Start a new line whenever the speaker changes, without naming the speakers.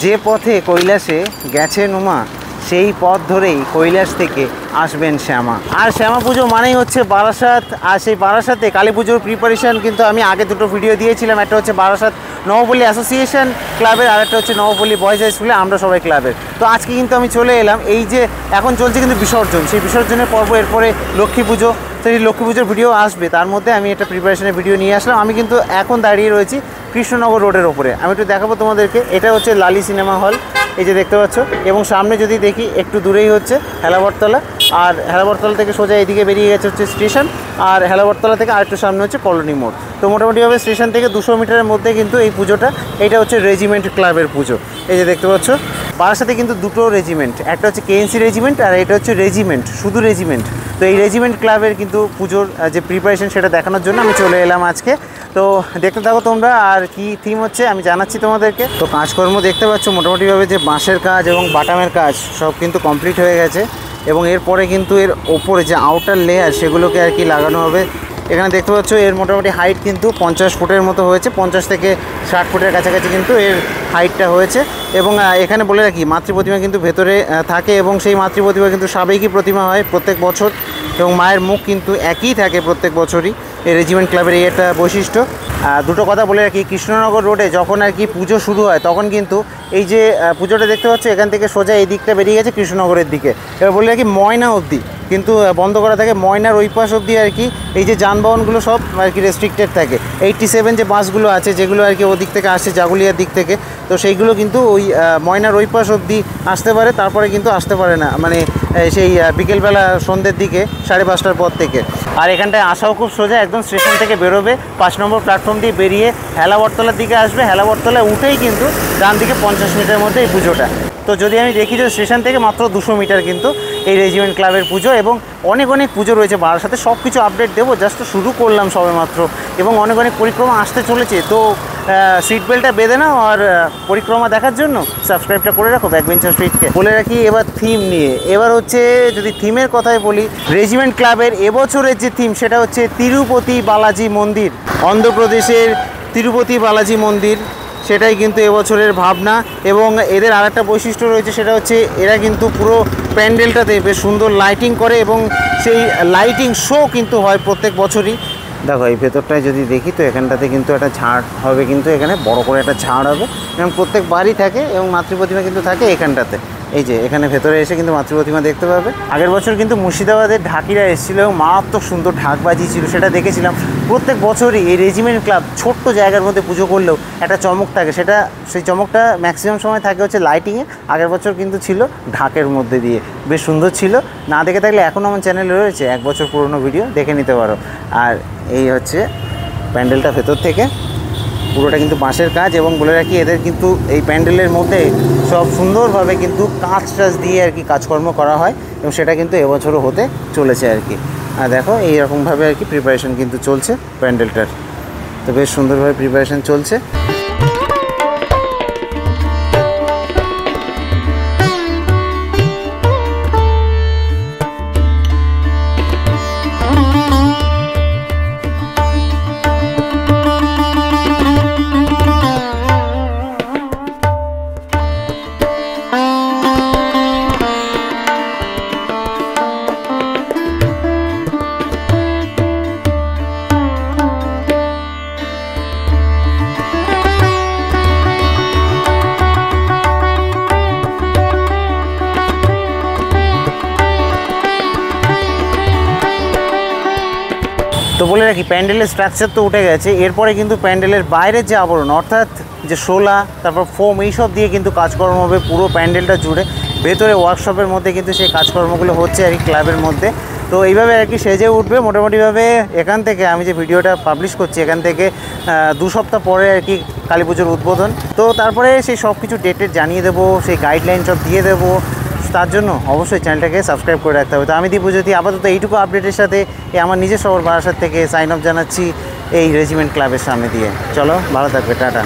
যে পথে কৈলাসে গেছেন উমা সেই পথ ধরেই কৈলাস থেকে আসবেন শ্যামা। আর শ্যামা পুজো মানেই হচ্ছে বারাসাত। আর সেই বারাসাতে কালী পুজোর প্রিপারেশান কিন্তু আমি আগে দুটো ভিডিও দিয়েছিলাম। একটা হচ্ছে বারাসাত নবপল্লী অ্যাসোসিয়েশন ক্লাবের, আর একটা হচ্ছে নবপল্লী বয়েজ হাই স্কুলে আমরা সবাই ক্লাবের। তো আজকে কিন্তু আমি চলে এলাম, এই যে এখন চলছে কিন্তু বিসর্জন, সেই বিসর্জনের পর্ব, এরপরে লক্ষ্মী পুজো। তো এই লক্ষ্মী পুজোর ভিডিও আসবে, তার মধ্যে আমি একটা প্রিপারেশনের ভিডিও নিয়ে আসলাম। আমি কিন্তু এখন দাঁড়িয়ে রয়েছি কৃষ্ণনগর রোডের ওপরে। আমি একটু দেখাবো তোমাদেরকে। এটা হচ্ছে লালি সিনেমা হল, এই যে দেখতে পাচ্ছ। এবং সামনে যদি দেখি একটু দূরেই হচ্ছে হেলাবরতলা, আর হেলাবরতলা থেকে সোজা এদিকে বেরিয়ে গেছে হচ্ছে স্টেশন, আর হেলাবরতলা থেকে আরেকটু সামনে হচ্ছে কলোনি মোড়। তো মোটামুটিভাবে স্টেশন থেকে 200 মিটারের মধ্যে কিন্তু এই পুজোটা, এটা হচ্ছে রেজিমেন্ট ক্লাবের পুজো। এই যে দেখতে পাচ্ছ, বারাসাতে কিন্তু দুটো রেজিমেন্ট, একটা হচ্ছে কেএনসি রেজিমেন্ট আর এটা হচ্ছে রেজিমেন্ট, শুধু রেজিমেন্ট। তো এই রেজিমেন্ট ক্লাবের কিন্তু পুজোর যে প্রিপারেশন সেটা দেখানোর জন্য আমি চলে এলাম আজকে। তো দেখতে থাকো তোমরা, আর কি থিম হচ্ছে আমি জানাচ্ছি তোমাদেরকে। তো কাজকর্ম দেখতে পাচ্ছ মোটামুটিভাবে, যে বাঁশের কাজ এবং বাটামের কাজ সব কিন্তু কমপ্লিট হয়ে গেছে। এবং এরপরে কিন্তু এর ওপরে যে আউটার লেয়ার সেগুলোকে আর কি লাগানো হবে। এখানে দেখতে পাচ্ছ এর মোটামুটি হাইট কিন্তু 50 ফুটের মতো হয়েছে, 50 থেকে 60 ফুটের কাছাকাছি কিন্তু এর হাইটটা হয়েছে। এবং এখানে বলে রাখি, মাতৃপ্রতিমা কিন্তু ভেতরে থাকে, এবং সেই মাতৃপ্রতিমা কিন্তু সাবেকি প্রতিমা হয় প্রত্যেক বছর, এবং মায়ের মুখ কিন্তু একই থাকে প্রত্যেক বছরই। এই রেজিমেন্ট ক্লাবের এই একটা বৈশিষ্ট্য। দুটো কথা বলে রাখি, কৃষ্ণনগর রোডে যখন আর কি পুজো শুরু হয় তখন কিন্তু এই যে পুজোটা দেখতে পাচ্ছ এখান থেকে সোজা এই দিকটা বেরিয়ে গেছে কৃষ্ণনগরের দিকে। এবার বলে রাখি ময়না অবধি কিন্তু বন্ধ করা থাকে, ময়নার ওই পাশ অবধি আর কি এই যে যানবাহনগুলো সব আর কি রেস্ট্রিক্টেড থাকে। 87 যে বাসগুলো আছে যেগুলো আর কি ওদিক থেকে আসছে জাগুলিয়ার দিক থেকে, তো সেইগুলো কিন্তু ওই ময়নার ওই পাশ অবধি আসতে পারে, তারপরে কিন্তু আসতে পারে না, মানে সেই বিকেলবেলা সন্ধ্যের দিকে 5:30টার পর থেকে। আর এখানটায় আসাও খুব সোজা, একদম স্টেশন থেকে বেরোবে 5 নম্বর প্ল্যাটফর্ম দিয়ে বেরিয়ে হেলাবরতলার দিকে আসবে, হেলাবরতলায় উঠেই কিন্তু ডান দিকে 50 মিটারের মধ্যে এই পুজোটা। তো যদি আমি দেখি যে স্টেশন থেকে মাত্র 200 মিটার কিন্তু এই রেজিমেন্ট ক্লাবের পুজো, এবং অনেক অনেক পুজো রয়েছে বারাসাতে, সব কিছু আপডেট দেবো। জাস্ট শুরু করলাম সবে মাত্র, এবং অনেক অনেক পরিক্রমা আসতে চলেছে। তো সিট বেল্টটা বেঁধে নাও, আর পরিক্রমা দেখার জন্য সাবস্ক্রাইবটা করে রাখো ব্যাকবেঞ্চার স্ট্রিটকে। বলে রাখি এবার থিম নিয়ে, এবার হচ্ছে যদি থিমের কথাই বলি, রেজিমেন্ট ক্লাবের এবছরের যে থিম সেটা হচ্ছে তিরুপতি বালাজি মন্দির, অন্ধ্রপ্রদেশের তিরুপতি বালাজি মন্দির, সেটাই কিন্তু এবছরের ভাবনা। এবং এদের আরেকটা বৈশিষ্ট্য রয়েছে, সেটা হচ্ছে এরা কিন্তু পুরো প্যান্ডেলটাতে বেশ সুন্দর লাইটিং করে, এবং সেই লাইটিং শো কিন্তু হয় প্রত্যেক বছরই। দেখো এই ভেতরটায় যদি দেখি তো এখানটাতে কিন্তু একটা ঝাড় হবে, কিন্তু এখানে বড় করে একটা ঝাড় হবে, এবং প্রত্যেক বাড়ি থাকে, এবং মাতৃপ্রতিমা কিন্তু থাকে এখানটাতে। এই যে এখানে ভেতরে এসে কিন্তু মাতৃপ্রতিমা দেখতে পাবে। আগের বছর কিন্তু মুর্শিদাবাদের ঢাকিরা এসেছিলো এবং মারাত্মক সুন্দর ঢাক বাজিয়েছিল, সেটা দেখেছিলাম। প্রত্যেক বছরই এই রেজিমেন্ট ক্লাব ছোট্ট জায়গার মধ্যে পুজো করলেও একটা চমক থাকে, সেই চমকটা ম্যাক্সিমাম সময় থাকে হচ্ছে লাইটিংয়ে। আগের বছর কিন্তু ছিল ঢাকের মধ্যে দিয়ে, বেশ সুন্দর ছিল। না দেখে থাকলে এখনও আমার চ্যানেলে রয়েছে 1 বছর পুরনো ভিডিও, দেখে নিতে পারো। আর এই হচ্ছে প্যান্ডেলটা ভেতর থেকে, পুরোটা কিন্তু বাঁশের কাজ। এবং বলে রাখি এদের কিন্তু এই প্যান্ডেলের মধ্যে সব সুন্দরভাবে কিন্তু কাঁচ টাচ দিয়ে আর কি কাজকর্ম করা হয়, এবং সেটা কিন্তু এবছরও হতে চলেছে আর কি। আর দেখো এইরকমভাবে আর কি প্রিপারেশন কিন্তু চলছে প্যান্ডেলটার। তো বেশ সুন্দরভাবে প্রিপারেশন চলছে। তো বলে রাখি প্যান্ডেলের স্ট্রাকচার তো উঠে গেছে, এরপরে কিন্তু প্যান্ডেলের বাইরের যে আবরণ অর্থাৎ যে শোলা, তারপর ফোম, এইসব দিয়ে কিন্তু কাজকর্ম হবে পুরো প্যান্ডেলটা জুড়ে। ভেতরে ওয়ার্কশপের মধ্যে কিন্তু সেই কাজকর্মগুলো হচ্ছে আর কি ক্লাবের মধ্যে। তো এইভাবে আর কি সেজে উঠবে মোটামুটিভাবে। এখান থেকে আমি যে ভিডিওটা পাবলিশ করছি এখান থেকে 2 সপ্তাহ পরে আর কি কালী পুজোর উদ্বোধন। তো তারপরে সেই সব কিছু ডেটের জানিয়ে দেবো, সেই গাইডলাইন সব দিয়ে দেবো। তার জন্য অবশ্যই চ্যানেলটাকে সাবস্ক্রাইব করে রাখতে হবে। তো আমি দীপজ্যোতি আপাতত এইটুকু আপডেটের সাথে আমার নিজের শহর বারাসাত থেকে সাইন অফ জানাচ্ছি এই রেজিমেন্ট ক্লাবের সামনে দিয়ে। চলো, ভালো থাকবে, টাটা।